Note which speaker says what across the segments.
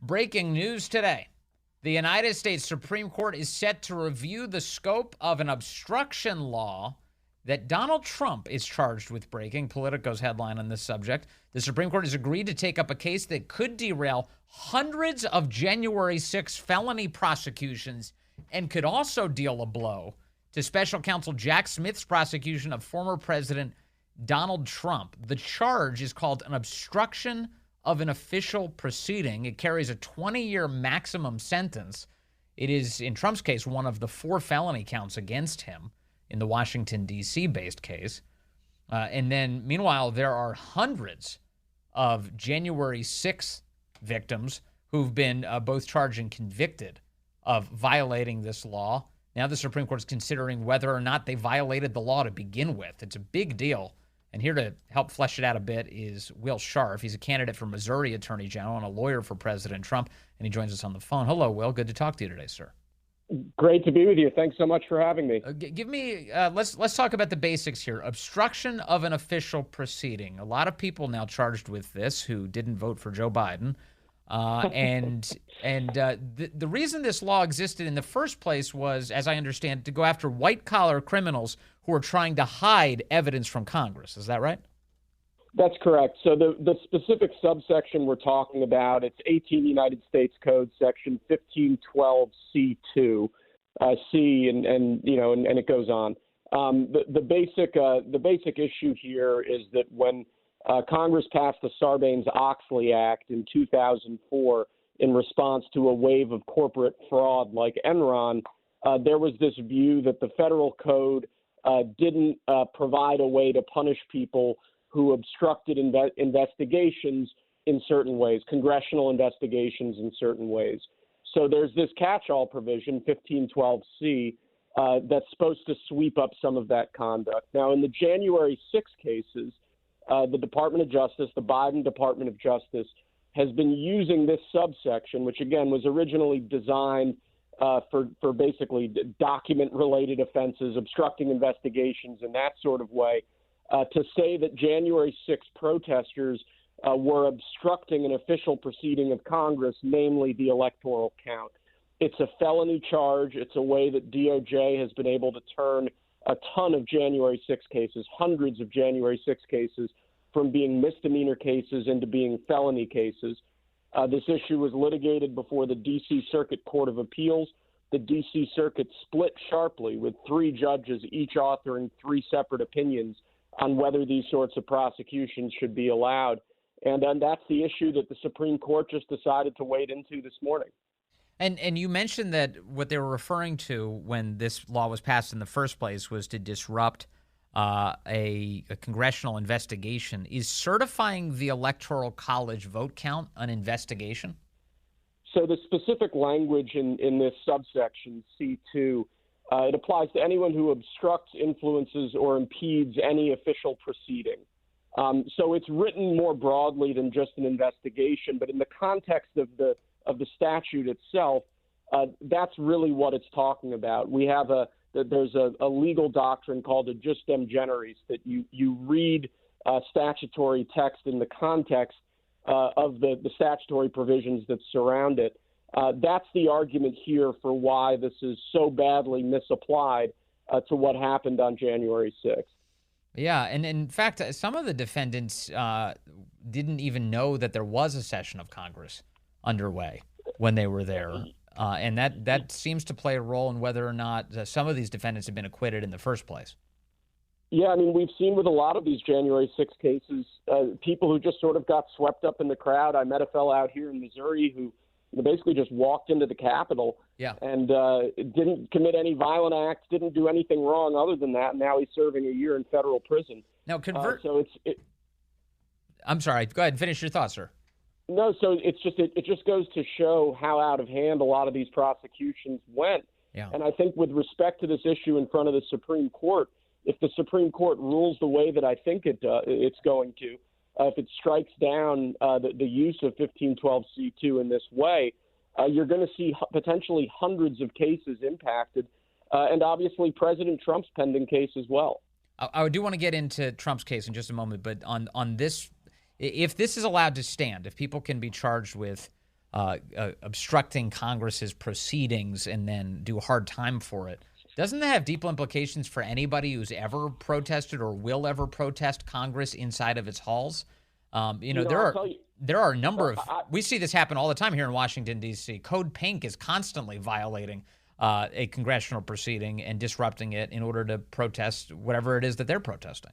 Speaker 1: Breaking news today. The United States Supreme Court is set to review the scope of an obstruction law that Donald Trump is charged with breaking. Politico's headline on this subject. The Supreme Court has agreed to take up a case that could derail hundreds of January 6 felony prosecutions and could also deal a blow to special counsel Jack Smith's prosecution of former President Donald Trump. The charge is called an obstruction of an official proceeding. It carries a 20-year maximum sentence. It is, in Trump's case, one of the 4 felony counts against him in the Washington, D.C. based case. And then, meanwhile, there are hundreds of January 6th victims who've been both charged and convicted of violating this law. Now the Supreme Court is considering whether or not they violated the law to begin with. It's a big deal. And here to help flesh it out a bit is Will Scharf. He's a candidate for Missouri Attorney General and a lawyer for President Trump, and he joins us on the phone. Hello, Will. Good to talk to you today, sir.
Speaker 2: Great to be with you. Thanks so much for having me.
Speaker 1: Let's talk about the basics here. Obstruction of an official proceeding. A lot of people now charged with this who didn't vote for Joe Biden. The reason this law existed in the first place was, as I understand, to go after white-collar criminals who are trying to hide evidence from Congress. Is that right?
Speaker 2: That's correct. So the specific subsection we're talking about, it's 18 United States Code Section 1512C2, C, and it goes on. The basic issue here is that when Congress passed the Sarbanes-Oxley Act in 2004 in response to a wave of corporate fraud like Enron, there was this view that the federal code didn't provide a way to punish people who obstructed investigations in certain ways, congressional investigations in certain ways. So there's this catch-all provision, 1512C, that's supposed to sweep up some of that conduct. Now, in the January 6 cases, the Department of Justice, the Biden Department of Justice, has been using this subsection, which, again, was originally designed for basically document-related offenses, obstructing investigations in that sort of way, to say that January 6 protesters were obstructing an official proceeding of Congress, namely the electoral count. It's a felony charge. It's a way that DOJ has been able to turn a ton of January 6 cases, hundreds of January 6 cases, from being misdemeanor cases into being felony cases. This issue was litigated before the D.C. Circuit Court of Appeals. The D.C. Circuit split sharply, with 3 judges each authoring 3 separate opinions on whether these sorts of prosecutions should be allowed. And that's the issue that the Supreme Court just decided to wade into this morning.
Speaker 1: And you mentioned that what they were referring to when this law was passed in the first place was to disrupt a congressional investigation. Is certifying the Electoral College vote count an investigation?
Speaker 2: So the specific language in this subsection, C2, it applies to anyone who obstructs, influences, or impedes any official proceeding. So it's written more broadly than just an investigation, but in the context of the statute itself, that's really what it's talking about. We have there's a legal doctrine called a justem generis, that you read statutory text in the context of the statutory provisions that surround it. That's the argument here for why this is so badly misapplied to what happened on January 6th.
Speaker 1: Yeah, and in fact, some of the defendants didn't even know that there was a session of Congress underway when they were there. And that seems to play a role in whether or not some of these defendants have been acquitted in the first place.
Speaker 2: Yeah, I mean, we've seen with a lot of these January 6 cases, people who just sort of got swept up in the crowd. I met a fellow out here in Missouri who basically just walked into the Capitol and didn't commit any violent acts, didn't do anything wrong other than that. And now he's serving a year in federal prison.
Speaker 1: Now,
Speaker 2: so
Speaker 1: I'm sorry. Go ahead and finish your thoughts, sir.
Speaker 2: No, so it just goes to show how out of hand a lot of these prosecutions went.
Speaker 1: Yeah.
Speaker 2: And I think with respect to this issue in front of the Supreme Court, if the Supreme Court rules the way that I think it's going to, if it strikes down the use of 1512C2 in this way, you're going to see potentially hundreds of cases impacted, and obviously President Trump's pending case as well.
Speaker 1: I do want to get into Trump's case in just a moment, but on this, if this is allowed to stand, if people can be charged with obstructing Congress's proceedings and then do hard time for it. Doesn't that have deep implications for anybody who's ever protested or will ever protest Congress inside of its halls? There are a number of we see this happen all the time here in Washington, D.C. Code Pink is constantly violating a congressional proceeding and disrupting it in order to protest whatever it is that they're protesting.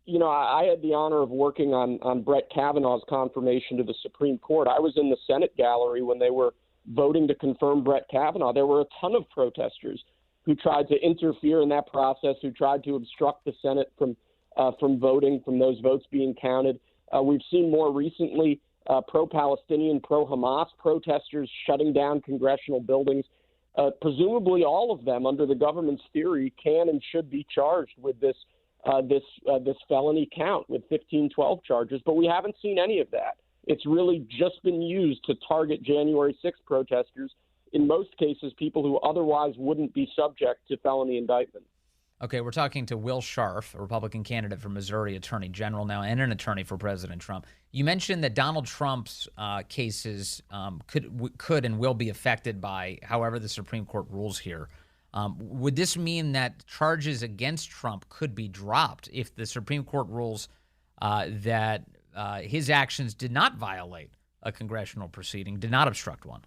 Speaker 2: You know, I had the honor of working on Brett Kavanaugh's confirmation to the Supreme Court. I was in the Senate gallery when they were voting to confirm Brett Kavanaugh. There were a ton of protesters who tried to interfere in that process, who tried to obstruct the Senate from voting, from those votes being counted. We've seen more recently pro-Palestinian, pro-Hamas protesters shutting down congressional buildings. Presumably all of them, under the government's theory, can and should be charged with this felony count with 1512 charges, but we haven't seen any of that. It's really just been used to target January 6th protesters, in most cases people who otherwise wouldn't be subject to felony indictment.
Speaker 1: Okay, we're talking to Will Scharf, a Republican candidate for Missouri Attorney General now and an attorney for President Trump. You mentioned that Donald Trump's cases could and will be affected by however the Supreme Court rules here. Would this mean that charges against Trump could be dropped if the Supreme Court rules that his actions did not violate a congressional proceeding, did not obstruct one?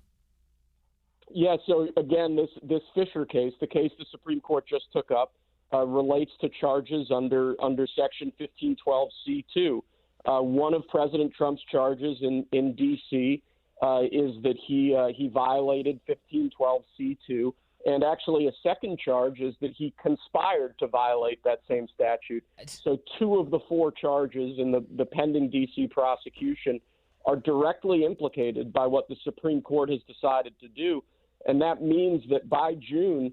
Speaker 2: Yeah, so again, this Fischer case, the case the Supreme Court just took up, relates to charges under Section 1512C2. One of President Trump's charges in D.C. Is that he violated 1512C2. And actually, a second charge is that he conspired to violate that same statute. So two of the four charges in the pending D.C. prosecution are directly implicated by what the Supreme Court has decided to do. And that means that by June,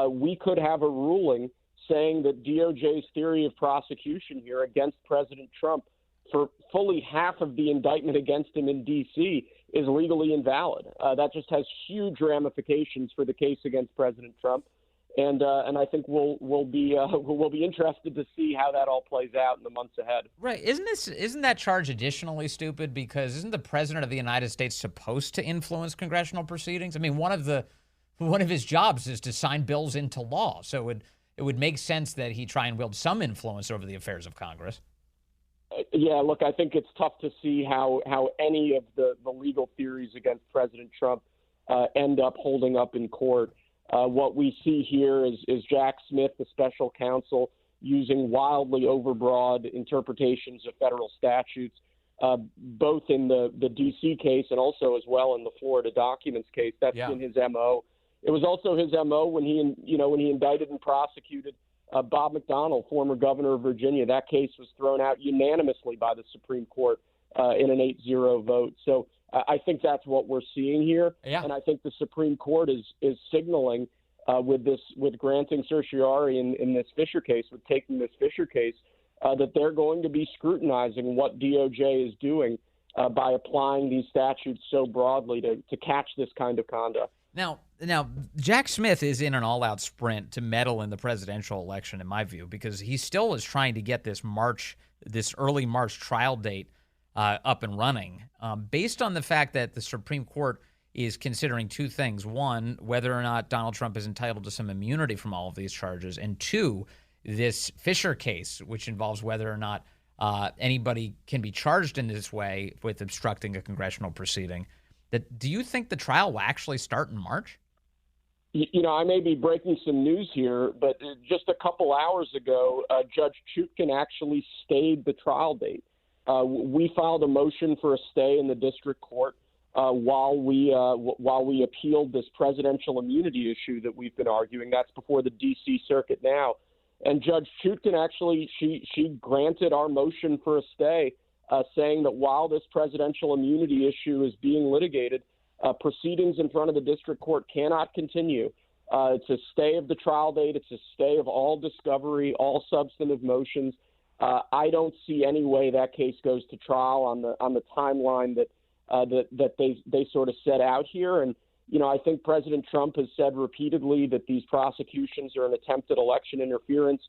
Speaker 2: we could have a ruling saying that DOJ's theory of prosecution here against President Trump for fully half of the indictment against him in D.C. is legally invalid. That just has huge ramifications for the case against President Trump, and I think we'll be interested to see how that all plays out in the months ahead.
Speaker 1: Right? Isn't that charge additionally stupid because isn't the President of the United States supposed to influence congressional proceedings? I mean, one of his jobs is to sign bills into law, so it would make sense that he try and wield some influence over the affairs of Congress.
Speaker 2: Yeah, look, I think it's tough to see how any of the legal theories against President Trump end up holding up in court. What we see here is Jack Smith, the special counsel, using wildly overbroad interpretations of federal statutes, both in the D.C. case and also as well in the Florida documents case. That's been his M.O. It was also his M.O. when he indicted and prosecuted Bob McDonnell, former governor of Virginia. That case was thrown out unanimously by the Supreme Court in an 8-0 vote. So I think that's what we're seeing here. Yeah. And I think the Supreme Court is signaling with granting certiorari in this Fischer case, with taking this Fischer case, that they're going to be scrutinizing what DOJ is doing by applying these statutes so broadly to catch this kind of conduct.
Speaker 1: Now, Jack Smith is in an all-out sprint to meddle in the presidential election, in my view, because he still is trying to get this early March trial date up and running, based on the fact that the Supreme Court is considering two things. One, whether or not Donald Trump is entitled to some immunity from all of these charges, and two, this Fischer case, which involves whether or not anybody can be charged in this way with obstructing a congressional proceeding. Do you think the trial will actually start in March?
Speaker 2: You know, I may be breaking some news here, but just a couple hours ago, Judge Chutkan actually stayed the trial date. We filed a motion for a stay in the district court while we appealed this presidential immunity issue that we've been arguing. That's before the D.C. Circuit now. And Judge Chutkan actually, she granted our motion for a stay, saying that while this presidential immunity issue is being litigated, proceedings in front of the district court cannot continue. It's a stay of the trial date. It's a stay of all discovery, all substantive motions. I don't see any way that case goes to trial on the timeline that they sort of set out here. And you know, I think President Trump has said repeatedly that these prosecutions are an attempt at election interference.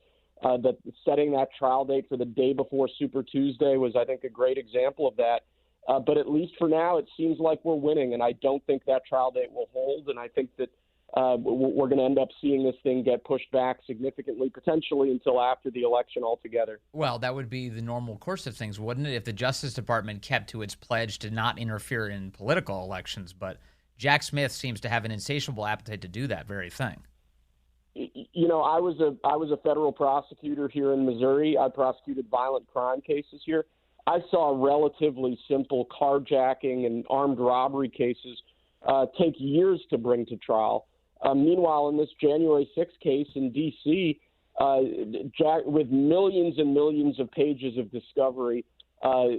Speaker 2: That setting that trial date for the day before Super Tuesday was, I think, a great example of that. But at least for now, it seems like we're winning, and I don't think that trial date will hold. And I think that we're going to end up seeing this thing get pushed back significantly, potentially until after the election altogether.
Speaker 1: Well, that would be the normal course of things, wouldn't it, if the Justice Department kept to its pledge to not interfere in political elections? But Jack Smith seems to have an insatiable appetite to do that very thing.
Speaker 2: You know, I was a federal prosecutor here in Missouri. I prosecuted violent crime cases here. I saw relatively simple carjacking and armed robbery cases take years to bring to trial. Meanwhile, in this January 6th case in D.C., with millions and millions of pages of discovery,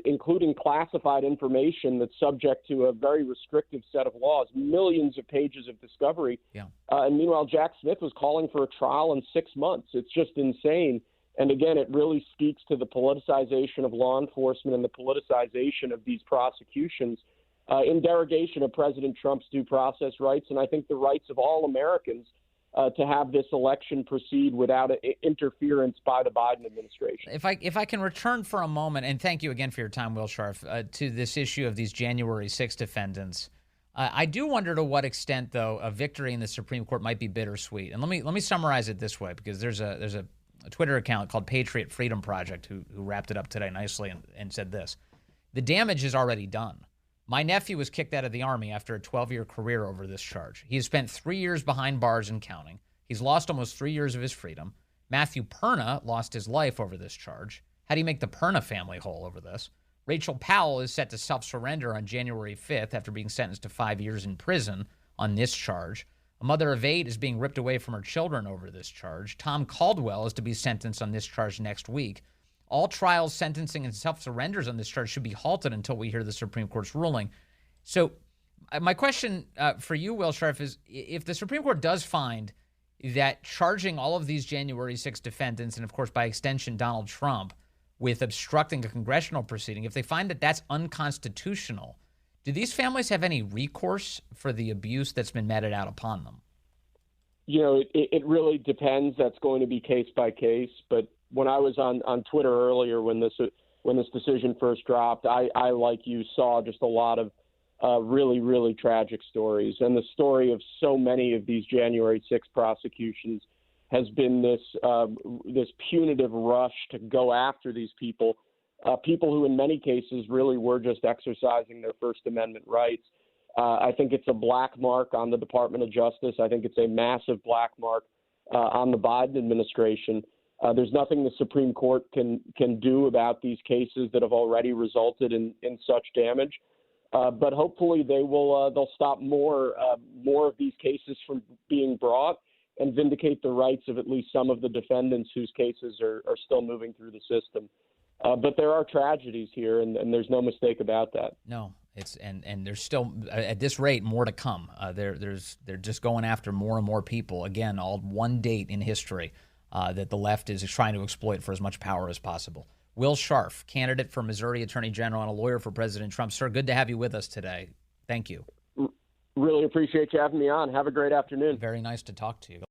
Speaker 2: including classified information that's subject to a very restrictive set of laws, millions of pages of discovery.
Speaker 1: Yeah.
Speaker 2: And meanwhile, Jack Smith was calling for a trial in 6 months. It's just insane. And again, it really speaks to the politicization of law enforcement and the politicization of these prosecutions in derogation of President Trump's due process rights. And I think the rights of all Americans to have this election proceed without interference by the Biden administration.
Speaker 1: If I can return for a moment, and thank you again for your time, Will Scharf, to this issue of these January 6 defendants, I do wonder to what extent, though, a victory in the Supreme Court might be bittersweet. And let me summarize it this way, because there's a Twitter account called Patriot Freedom Project who wrapped it up today nicely and said this: the damage is already done. My nephew was kicked out of the Army after a 12-year career over this charge. He has spent 3 years behind bars and counting. He's lost almost 3 years of his freedom. Matthew Perna lost his life over this charge. How do you make the Perna family whole over this? Rachel Powell is set to self-surrender on January 5th after being sentenced to 5 years in prison on this charge. A mother of 8 is being ripped away from her children over this charge. Tom Caldwell is to be sentenced on this charge next week. All trials, sentencing, and self-surrenders on this charge should be halted until we hear the Supreme Court's ruling. So my question for you, Will Scharf, is if the Supreme Court does find that charging all of these January 6 defendants, and of course by extension Donald Trump, with obstructing a congressional proceeding, if they find that that's unconstitutional, do these families have any recourse for the abuse that's been meted out upon them?
Speaker 2: You know, it really depends. That's going to be case by case. But when I was on Twitter earlier, when this decision first dropped, I like you saw just a lot of really, really tragic stories. And the story of so many of these January 6 prosecutions has been this punitive rush to go after these people who in many cases really were just exercising their First Amendment rights. I think it's a black mark on the Department of Justice. I think it's a massive black mark on the Biden administration. There's nothing the Supreme Court can do about these cases that have already resulted in such damage. But hopefully they'll stop more of these cases from being brought and vindicate the rights of at least some of the defendants whose cases are still moving through the system. But there are tragedies here, and there's no mistake about that.
Speaker 1: No, and there's still at this rate more to come. They're just going after more and more people. Again, all one date in history that the left is trying to exploit for as much power as possible. Will Scharf, candidate for Missouri Attorney General and a lawyer for President Trump. Sir, good to have you with us today. Thank you.
Speaker 2: Really appreciate you having me on. Have a great afternoon.
Speaker 1: Very nice to talk to you.